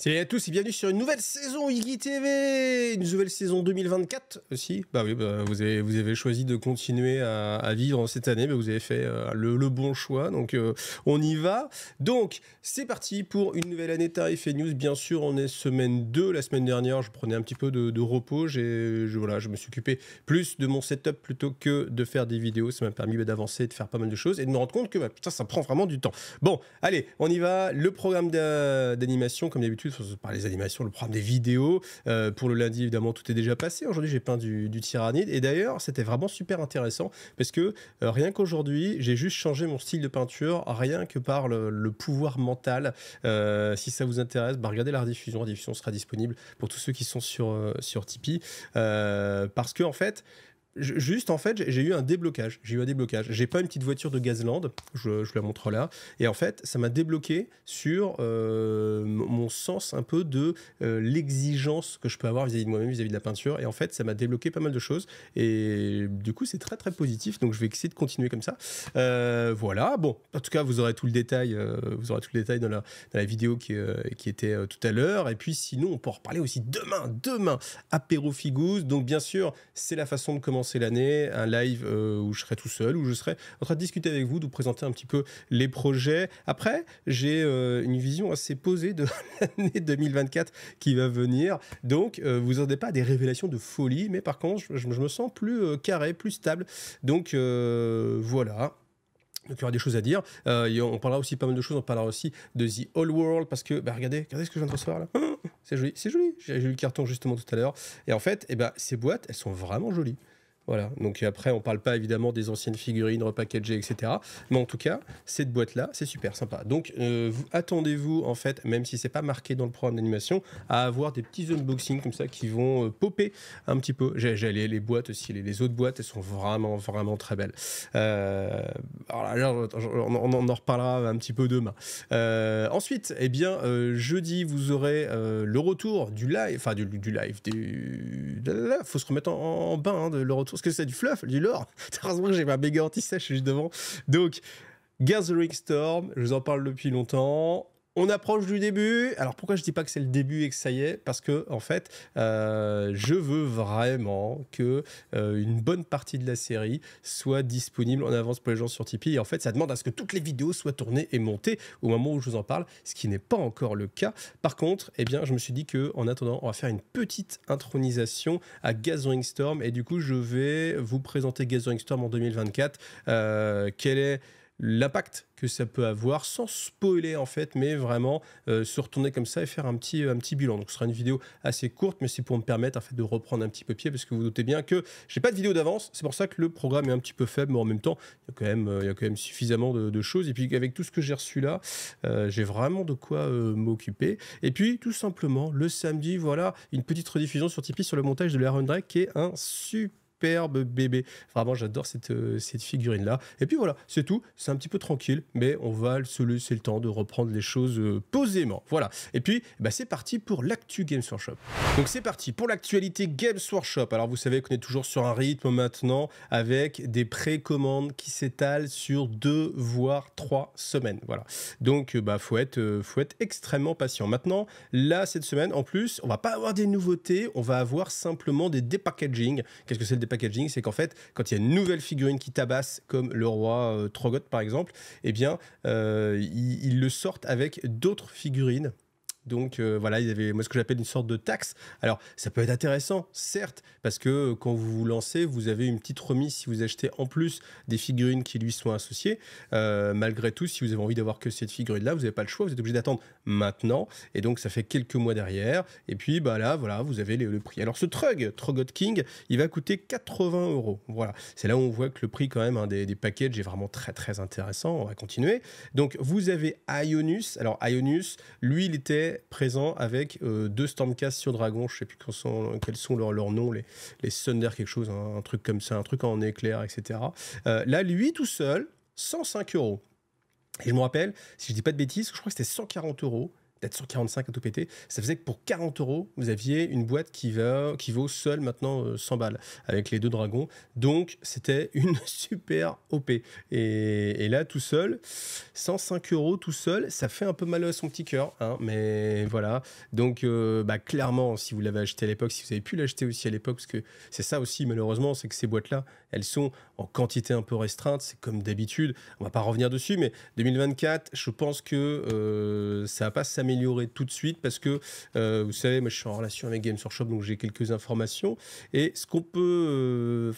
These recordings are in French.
Salut à tous et bienvenue sur une nouvelle saison Iggy TV, une nouvelle saison 2024 aussi. Bah oui, vous avez choisi de continuer à vivre cette année, mais vous avez fait le bon choix, donc on y va. Donc c'est parti pour une nouvelle année Tarif et News. Bien sûr, on est semaine 2. La semaine dernière, je prenais un petit peu de repos. Je me suis occupé plus de mon setup plutôt que de faire des vidéos. Ça m'a permis d'avancer, de faire pas mal de choses et de me rendre compte que putain, ça prend vraiment du temps. Bon, allez, on y va. Le programme d'animation, comme d'habitude, par les animations, le programme des vidéos. Pour le lundi, évidemment, tout est déjà passé. Aujourd'hui, j'ai peint du tyrannide. Et d'ailleurs, c'était vraiment super intéressant parce que rien qu'aujourd'hui, j'ai juste changé mon style de peinture, rien que par le pouvoir mental. Si ça vous intéresse, regardez la rediffusion. La rediffusion sera disponible pour tous ceux qui sont sur Tipeee. Parce que, en fait, j'ai eu un déblocage. J'ai pas une petite voiture de Gazland, je la montre là. Et en fait, ça m'a débloqué sur mon sens un peu de l'exigence que je peux avoir vis-à-vis de moi-même, vis-à-vis de la peinture. Et en fait, ça m'a débloqué pas mal de choses. Et du coup, c'est très très positif. Donc, je vais essayer de continuer comme ça. Voilà. Bon, en tout cas, vous aurez tout le détail. Dans la vidéo qui était tout à l'heure. Et puis, sinon, on peut en reparler aussi demain, apéro figousse. Donc, bien sûr, c'est la façon de commencer l'année, un live où je serai tout seul, où je serai en train de discuter avec vous, de vous présenter un petit peu les projets. Après, j'ai une vision assez posée de l'année 2024 qui va venir. Donc, vous n'attendez pas à des révélations de folie, mais par contre, je me sens plus carré, plus stable. Donc, voilà. Donc, il y aura des choses à dire. On parlera aussi pas mal de choses. On parlera aussi de The Whole World parce que, regardez ce que je viens de recevoir là. C'est joli, c'est joli. J'ai eu le carton justement tout à l'heure. Et en fait, ces boîtes, elles sont vraiment jolies. Voilà, donc après on parle pas évidemment des anciennes figurines repackagées, etc. Mais en tout cas, cette boîte-là, c'est super sympa. Donc attendez-vous en fait, même si c'est pas marqué dans le programme d'animation, à avoir des petits unboxings comme ça qui vont popper un petit peu. J'ai les boîtes aussi, les autres boîtes, elles sont vraiment, vraiment très belles. Alors là, on en reparlera un petit peu demain. Ensuite, jeudi, vous aurez le retour du live, enfin du live, faut se remettre en bain de le retour. Parce que c'est du fluff, du lore. Heureusement que j'ai ma méga anti-sèche juste devant. Donc, Gathering Storm, je vous en parle depuis longtemps. On approche du début. Alors, pourquoi je dis pas que c'est le début et que ça y est? Parce que, en fait, je veux vraiment que une bonne partie de la série soit disponible en avance pour les gens sur Tipeee. Et en fait, ça demande à ce que toutes les vidéos soient tournées et montées au moment où je vous en parle, ce qui n'est pas encore le cas. Par contre, je me suis dit qu'en attendant, on va faire une petite intronisation à Gathering Storm. Et du coup, je vais vous présenter Gathering Storm en 2024. Quel est l'impact que ça peut avoir, sans spoiler en fait, mais vraiment se retourner comme ça et faire un petit bilan. Donc ce sera une vidéo assez courte, mais c'est pour me permettre en fait de reprendre un petit peu pied, parce que vous doutez bien que j'ai pas de vidéo d'avance, c'est pour ça que le programme est un petit peu faible, mais en même temps il y a quand même suffisamment de choses. Et puis avec tout ce que j'ai reçu là, j'ai vraiment de quoi m'occuper. Et puis tout simplement le samedi, voilà, une petite rediffusion sur Tipeee sur le montage de l'Iron Drake, qui est un superbe bébé. Vraiment, j'adore cette figurine là. Et puis voilà, c'est tout. C'est un petit peu tranquille, mais on va se laisser le temps de reprendre les choses posément. Voilà. Et puis, c'est parti pour l'actu Games Workshop. Donc c'est parti pour l'actualité Games Workshop. Alors vous savez qu'on est toujours sur un rythme maintenant avec des précommandes qui s'étalent sur 2 voire 3 semaines. Voilà. Donc faut être extrêmement patient. Maintenant, là cette semaine, en plus, on va pas avoir des nouveautés, on va avoir simplement des dépackaging. Qu'est-ce que c'est le packaging? C'est qu'en fait, quand il y a une nouvelle figurine qui tabasse, comme le roi Trogoth par exemple, ils le sortent avec d'autres figurines. Donc voilà, il y avait ce que j'appelle une sorte de taxe. Alors ça peut être intéressant, certes, parce que quand vous vous lancez, vous avez une petite remise si vous achetez en plus des figurines qui lui sont associées. Malgré tout, si vous avez envie d'avoir que cette figurine-là, vous n'avez pas le choix, vous êtes obligé d'attendre maintenant. Et donc ça fait quelques mois derrière. Et puis là, voilà, vous avez le prix. Alors ce Trogoth King, il va coûter 80 €. Voilà, c'est là où on voit que le prix quand même des packages est vraiment très très intéressant. On va continuer. Donc vous avez Ionis. Alors Ionis, lui, il était présent avec 2 Stormcast sur Dragon, je sais plus quels sont leurs noms, les Thunder quelque chose, un truc comme ça, un truc en éclair, etc. Là, lui tout seul, 105 €. Et je me rappelle, si je dis pas de bêtises, je crois que c'était 140 €. peut-être 145 à tout péter. Ça faisait que pour 40 euros, vous aviez une boîte qui vaut seule maintenant 100 balles avec les 2 dragons. Donc, c'était une super OP. Et là, tout seul, 105 euros tout seul, ça fait un peu mal à son petit cœur. Hein, mais voilà. Donc, clairement, si vous l'avez acheté à l'époque, si vous avez pu l'acheter aussi à l'époque, parce que c'est ça aussi, malheureusement, c'est que ces boîtes-là, elles sont en quantité un peu restreinte. C'est comme d'habitude. On va pas revenir dessus, mais 2024, je pense que ça va pas s'améliorer tout de suite parce que, vous savez, moi, je suis en relation avec Games Workshop, donc j'ai quelques informations. Et ce qu'on peut...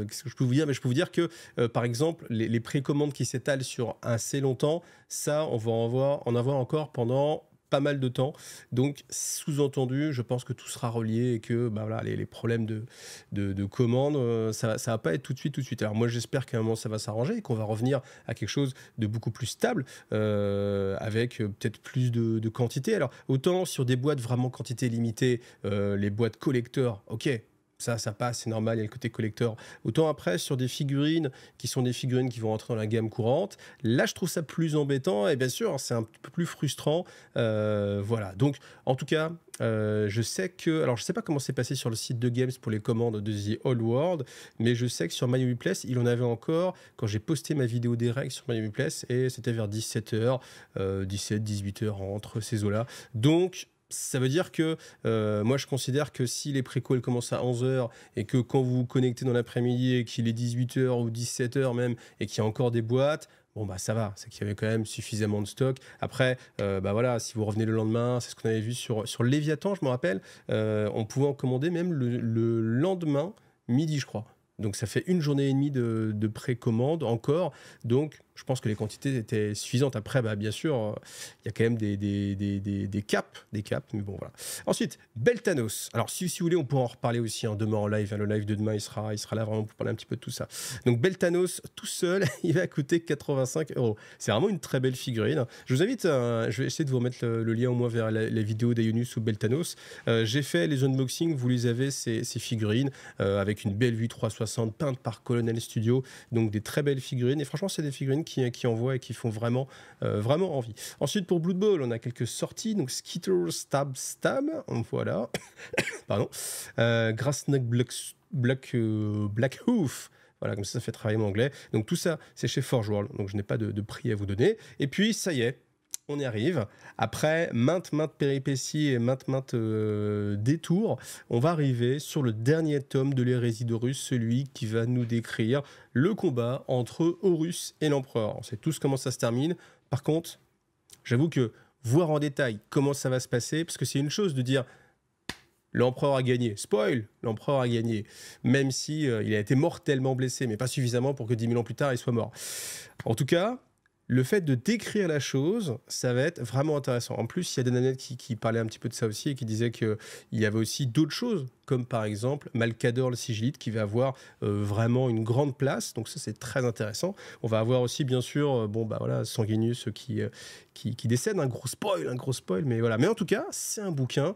qu'est-ce que je peux vous dire? Mais je peux vous dire que, par exemple, les précommandes qui s'étalent sur assez longtemps, ça, on va en avoir encore pendant pas mal de temps. Donc, sous-entendu, je pense que tout sera relié et que voilà, les problèmes de commandes, ça va pas être tout de suite. Alors moi, j'espère qu'à un moment, ça va s'arranger et qu'on va revenir à quelque chose de beaucoup plus stable, avec peut-être plus de quantité. Alors, autant sur des boîtes vraiment quantité limitée, les boîtes collector, ok, ça passe, c'est normal, il y a le côté collector. Autant après, sur des figurines qui sont des figurines qui vont rentrer dans la gamme courante, là, je trouve ça plus embêtant et bien sûr, c'est un peu plus frustrant. Voilà. Donc, en tout cas, je sais que... Alors, je sais pas comment c'est passé sur le site de Games pour les commandes de The Old World, mais je sais que sur My Place, il en avait encore quand j'ai posté ma vidéo des règles sur My Place et c'était vers 17h, 17, 18h, entre ces eaux-là. Donc... ça veut dire que moi, je considère que si les préco commencent à 11h et que quand vous vous connectez dans l'après-midi et qu'il est 18h ou 17h même et qu'il y a encore des boîtes, bon, ça va, c'est qu'il y avait quand même suffisamment de stock. Après, voilà, si vous revenez le lendemain, c'est ce qu'on avait vu sur Léviathan, je me rappelle, on pouvait en commander même le lendemain, midi, je crois. Donc, ça fait une journée et demie de précommande encore. Donc, je pense que les quantités étaient suffisantes. Après, bien sûr, il y a quand même des caps, mais bon, voilà. Ensuite, Beltanos. Alors, si vous voulez, on pourra en reparler aussi demain en live. Le live de demain, il sera là vraiment pour parler un petit peu de tout ça. Donc, Beltanos, tout seul, il va coûter 85 €. C'est vraiment une très belle figurine. Je vous invite, je vais essayer de vous remettre le lien au moins vers la vidéo d'Ionus ou Beltanos. J'ai fait les unboxings, vous les avez, ces figurines, avec une belle vue 360, peinte par Colonel Studio. Donc, des très belles figurines. Et franchement, c'est des figurines qui envoient et qui font vraiment envie. Ensuite, pour Blood Bowl, on a quelques sorties. Donc, Skitter Stab, voilà. Pardon. Grassneck Black Hoof. Voilà, comme ça fait travailler mon anglais. Donc, tout ça, c'est chez Forge World. Donc, je n'ai pas de prix à vous donner. Et puis, ça y est. On y arrive. Après maintes péripéties et maintes détours, on va arriver sur le dernier tome de l'hérésie d'Horus, celui qui va nous décrire le combat entre Horus et l'empereur. On sait tous comment ça se termine. Par contre, j'avoue que voir en détail comment ça va se passer, parce que c'est une chose de dire l'empereur a gagné. Spoil, l'empereur a gagné. Même si il a été mortellement blessé, mais pas suffisamment pour que 10 000 ans plus tard, il soit mort. En tout cas, le fait de décrire la chose, ça va être vraiment intéressant. En plus, il y a Dananet qui parlait un petit peu de ça aussi et qui disait qu'il y avait aussi d'autres choses, comme par exemple Malcador le Sigilite, qui va avoir vraiment une grande place. Donc ça, c'est très intéressant. On va avoir aussi, bien sûr, Sanguinius qui décède. Un gros spoil, mais voilà. Mais en tout cas, c'est un bouquin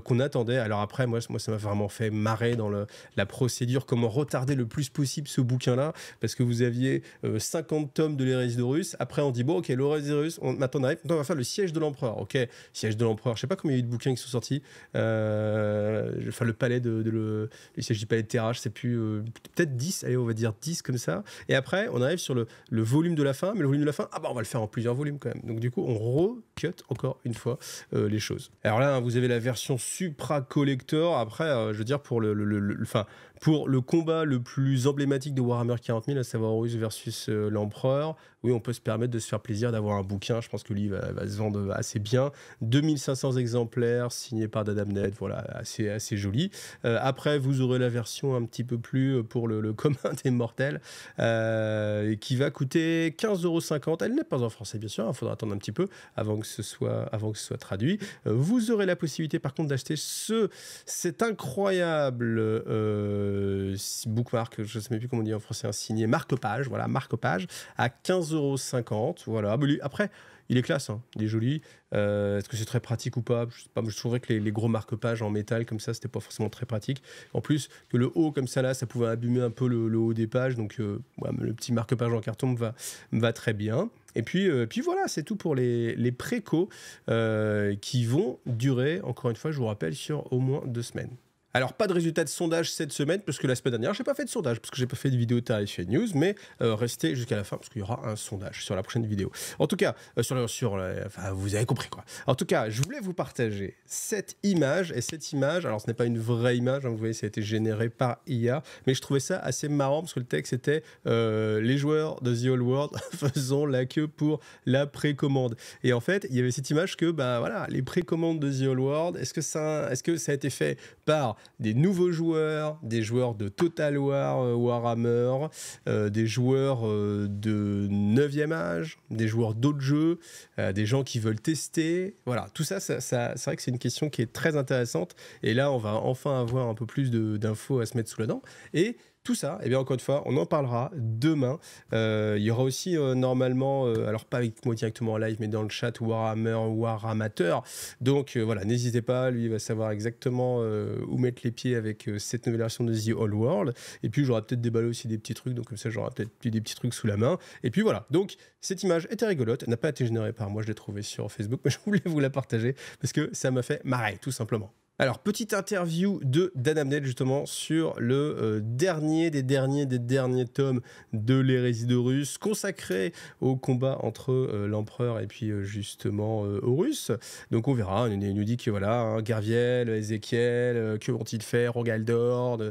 qu'on attendait. Alors après, moi, ça m'a vraiment fait marrer dans la procédure, comment retarder le plus possible ce bouquin-là, parce que vous aviez 50 tomes de l'hérésie d'Horus. Après, on dit, bon, ok, l'hérésie d'Horus, maintenant on va faire le siège de l'empereur. Ok, siège de l'empereur. Je sais pas combien il y a eu de bouquins qui sont sortis. Le palais le siège du palais de Terra, je sais plus, peut-être 10, allez, on va dire 10 comme ça. Et après, on arrive sur le volume de la fin, mais le volume de la fin, on va le faire en plusieurs volumes quand même. Donc du coup, on recut encore une fois les choses. Alors là, vous avez la version Supra Collector. Après, je veux dire, pour pour le combat le plus emblématique de Warhammer 40 000, à savoir Horus versus l'Empereur, oui, on peut se permettre de se faire plaisir d'avoir un bouquin. Je pense que lui va se vendre assez bien. 2500 exemplaires, signé par Dadamnet, voilà, assez joli. Après, vous aurez la version un petit peu plus pour le commun des mortels, qui va coûter 15,50 €. Elle n'est pas en français, bien sûr. Il faudra attendre un petit peu avant que ce soit traduit. Vous aurez la possibilité, par contre, d'acheter cet incroyable bookmark, je ne sais même plus comment on dit en français, un signé marque-page, voilà, marque-page, à 15,50 €. Voilà. Mais lui, après, il est classe, hein, il est joli. Est-ce que c'est très pratique ou pas? Je sais pas, je trouverais que les gros marque-pages en métal comme ça, c'était pas forcément très pratique. En plus, que le haut comme ça là, ça pouvait abîmer un peu le haut des pages. Donc, le petit marque-page en carton me va très bien. Et puis voilà, c'est tout pour les précos qui vont durer, encore une fois, je vous rappelle, sur au moins 2 semaines. Alors, pas de résultat de sondage cette semaine, parce que la semaine dernière, j'ai pas fait de sondage, parce que j'ai pas fait de vidéo tarifée news, mais restez jusqu'à la fin, parce qu'il y aura un sondage sur la prochaine vidéo. En tout cas, enfin, vous avez compris quoi. En tout cas, je voulais vous partager cette image, et cette image, alors ce n'est pas une vraie image, hein, vous voyez, ça a été généré par IA, mais je trouvais ça assez marrant, parce que le texte était les joueurs de The Old World faisant la queue pour la précommande. Et en fait, il y avait cette image que, bah voilà, les précommandes de The Old World, est-ce que ça a été fait par des nouveaux joueurs, des joueurs de Total War, Warhammer, des joueurs de 9e âge, des joueurs d'autres jeux, des gens qui veulent tester. Voilà, tout ça, c'est vrai que c'est une question qui est très intéressante. Et là, on va enfin avoir un peu plus d'infos à se mettre sous la dent. Et tout ça, eh bien encore une fois, on en parlera demain. Il y aura aussi normalement, alors pas avec moi directement en live, mais dans le chat Warhammer, Waramateur. Donc voilà, n'hésitez pas, lui il va savoir exactement où mettre les pieds avec cette nouvelle version de The Old World. Et puis j'aurai peut-être déballé aussi des petits trucs, donc comme ça j'aurai peut-être plus des petits trucs sous la main. Et puis voilà, donc cette image était rigolote, elle n'a pas été générée par moi, je l'ai trouvée sur Facebook, mais je voulais vous la partager parce que ça m'a fait marrer, tout simplement. Alors, petite interview de Dan Abnett, justement, sur le dernier des derniers tomes de l'hérésie de Horus, consacré au combat entre l'empereur et puis justement Horus. Donc, on verra. Il nous dit que voilà, hein, Garviel, Ézéchiel, que vont-ils faire, Rogaldor,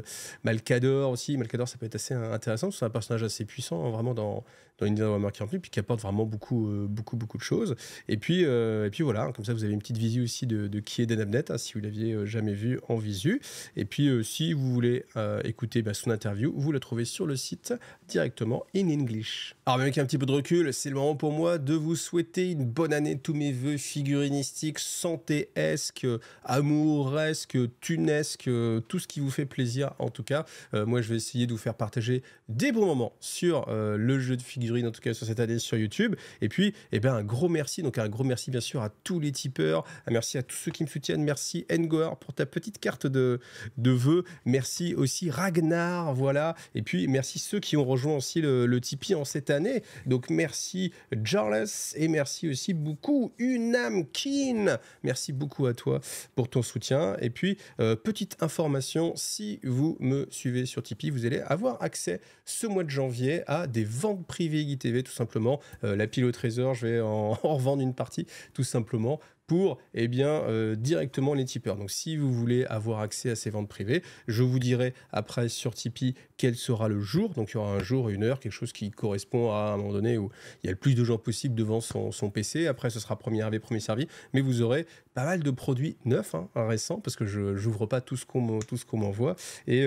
Malcador aussi. Malcador, ça peut être assez intéressant, c'est un personnage assez puissant, hein, vraiment dans Indiana Warhammer 40 000, puis qui apporte vraiment beaucoup de choses. Et puis voilà, comme ça vous avez une petite visu aussi de qui est Dan Abnett, hein, si vous l'aviez jamais vu en visu. Et puis si vous voulez écouter son interview, vous la trouvez sur le site directement in English. Alors même avec un petit peu de recul, c'est le moment pour moi de vous souhaiter une bonne année, tous mes vœux figurinistiques, santé-esque, amouresque, tunesque, tout ce qui vous fait plaisir en tout cas. Moi je vais essayer de vous faire partager des bons moments sur le jeu de figurines, en tout cas sur cette année sur YouTube. Et puis un gros merci, donc un gros merci bien sûr à tous les tipeurs, merci à tous ceux qui me soutiennent, merci Ngor pour ta petite carte de vœux, merci aussi Ragnar, voilà, et puis merci ceux qui ont rejoint aussi le Tipeee en cette année, donc merci Jarles et merci aussi beaucoup Unam Keen, merci beaucoup à toi pour ton soutien. Et puis petite information, si vous me suivez sur Tipeee, vous allez avoir accès ce mois de janvier à des ventes privées IGTV, tout simplement. La pile au trésor, je vais en revendre une partie tout simplement pour directement les tipeurs. Donc si vous voulez avoir accès à ces ventes privées, je vous dirai après sur Tipeee quel sera le jour. Donc il y aura un jour, une heure, quelque chose qui correspond à un moment donné où il y a le plus de gens possible devant son PC. Après ce sera premier arrivé, premier servi. Mais vous aurez pas mal de produits neufs, hein, récents, parce que je n'ouvre pas tout ce qu'on m'envoie. Et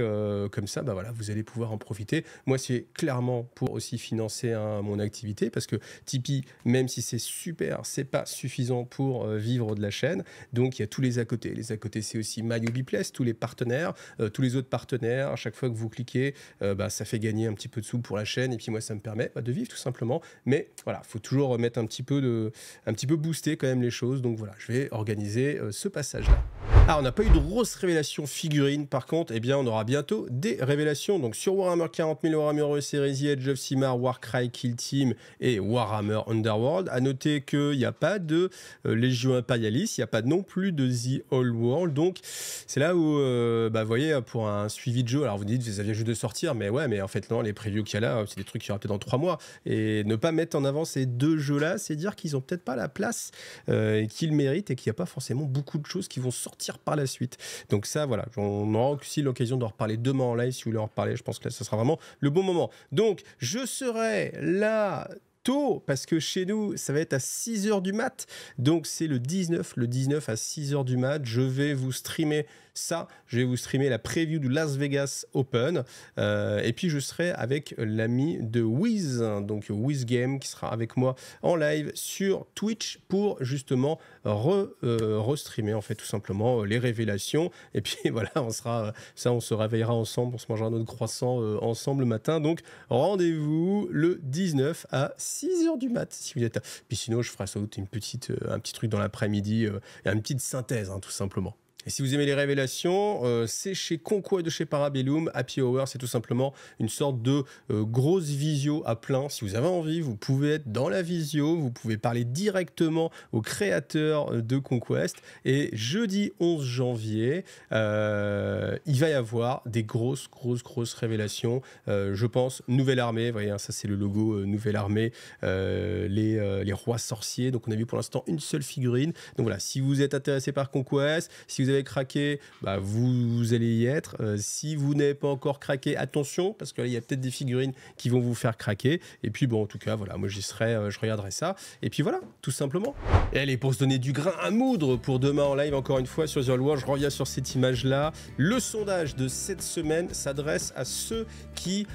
comme ça, voilà, vous allez pouvoir en profiter. Moi, c'est clairement pour aussi financer mon activité, parce que Tipeee, même si c'est super, c'est pas suffisant pour vivre de la chaîne. Donc, il y a tous les à côté. Les à côté, c'est aussi MyUbiPlace, tous les partenaires, tous les autres partenaires. À chaque fois que vous cliquez, ça fait gagner un petit peu de sous pour la chaîne. Et puis, moi, ça me permet de vivre tout simplement. Mais voilà, il faut toujours remettre un petit peu booster quand même les choses. Donc, voilà, je vais organiser ce passage-là. Ah, on n'a pas eu de grosse révélation figurine. Par contre, on aura bientôt des révélations. Donc, sur Warhammer 40 000, Warhammer Horus Heresy, Age of Sigmar, Warcry Kill Team et Warhammer Underworld. À noter qu'il n'y a pas de Légion Imperialis, il n'y a pas non plus de The Old World. Donc, c'est là où, vous voyez, pour un suivi de jeu, alors vous dites, ça vient juste de sortir, mais ouais, mais en fait, non, les previews qu'il y a là, c'est des trucs qui aura peut-être dans 3 mois. Et ne pas mettre en avant ces deux jeux-là, c'est dire qu'ils n'ont peut-être pas la place et qu'ils méritent et qu'il n'y a pas forcément beaucoup de choses qui vont sortir par la suite. Donc ça, voilà, on aura aussi l'occasion d'en reparler demain en live. Si vous voulez en reparler, je pense que là, ça sera vraiment le bon moment. Donc, je serai là tôt, parce que chez nous, ça va être à 6h du mat. Donc, c'est le 19 à 6h du mat. Je vais vous streamer ça. Je vais vous streamer la preview du Las Vegas Open. Et puis, je serai avec l'ami de Wiz, donc Wiz Game, qui sera avec moi en live sur Twitch pour justement restreamer, en fait, tout simplement, les révélations. Et puis, voilà, on se réveillera ensemble, on se mangera notre croissant ensemble le matin. Donc, rendez-vous le 19 à 6h du mat, si vous êtes là. Puis sinon, je ferai sans doute un petit truc dans l'après-midi, une petite synthèse, hein, tout simplement. Et si vous aimez les révélations, c'est chez Conquest de chez Parabellum. Happy Hour, c'est tout simplement une sorte de grosse visio à plein. Si vous avez envie, vous pouvez être dans la visio, vous pouvez parler directement au créateur de Conquest. Et jeudi 11 janvier, il va y avoir des grosses révélations. Je pense, Nouvelle Armée, vous voyez, hein, ça c'est le logo Nouvelle Armée, les rois sorciers. Donc on a vu pour l'instant une seule figurine. Donc voilà, si vous êtes intéressé par Conquest, si vous avez craqué, bah vous allez y être. Si vous n'avez pas encore craqué, attention, parce qu'il y a peut-être des figurines qui vont vous faire craquer. Et puis bon, en tout cas, voilà, moi j'y serai, je regarderai ça. Et puis voilà, tout simplement. Et allez, pour se donner du grain à moudre pour demain en live, encore une fois sur The World, je reviens sur cette image-là. Le sondage de cette semaine s'adresse à ceux qui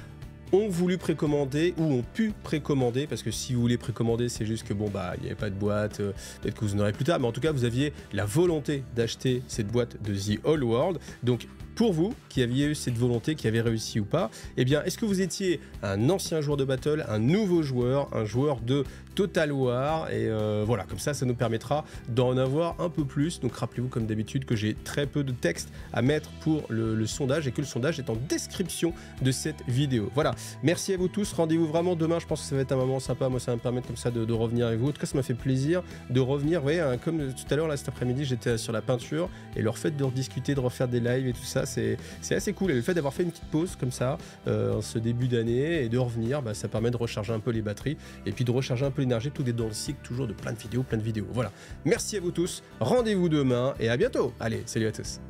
ont voulu précommander ou ont pu précommander, parce que si vous voulez précommander, c'est juste que bon bah il n'y avait pas de boîte, peut-être que vous en aurez plus tard, mais en tout cas vous aviez la volonté d'acheter cette boîte de The Whole World. Donc pour vous qui aviez eu cette volonté, qui avez réussi ou pas, eh bien est-ce que vous étiez un ancien joueur de Battle, un nouveau joueur, un joueur de Total War, et voilà, comme ça nous permettra d'en avoir un peu plus. Donc rappelez-vous comme d'habitude que j'ai très peu de texte à mettre pour le sondage, et que le sondage est en description de cette vidéo. Voilà, merci à vous tous, rendez-vous vraiment demain, je pense que ça va être un moment sympa, moi ça va me permettre comme ça de revenir avec vous. En tout cas ça m'a fait plaisir de revenir, vous voyez, hein, comme tout à l'heure là cet après-midi j'étais sur la peinture, et le fait de rediscuter, de refaire des lives et tout ça, c'est assez cool. Et le fait d'avoir fait une petite pause comme ça en ce début d'année et de revenir, bah, ça permet de recharger un peu les batteries et puis de recharger un peu l'énergie, tout est dans le cycle toujours de plein de vidéos. Voilà, merci à vous tous, rendez-vous demain et à bientôt. Allez, salut à tous.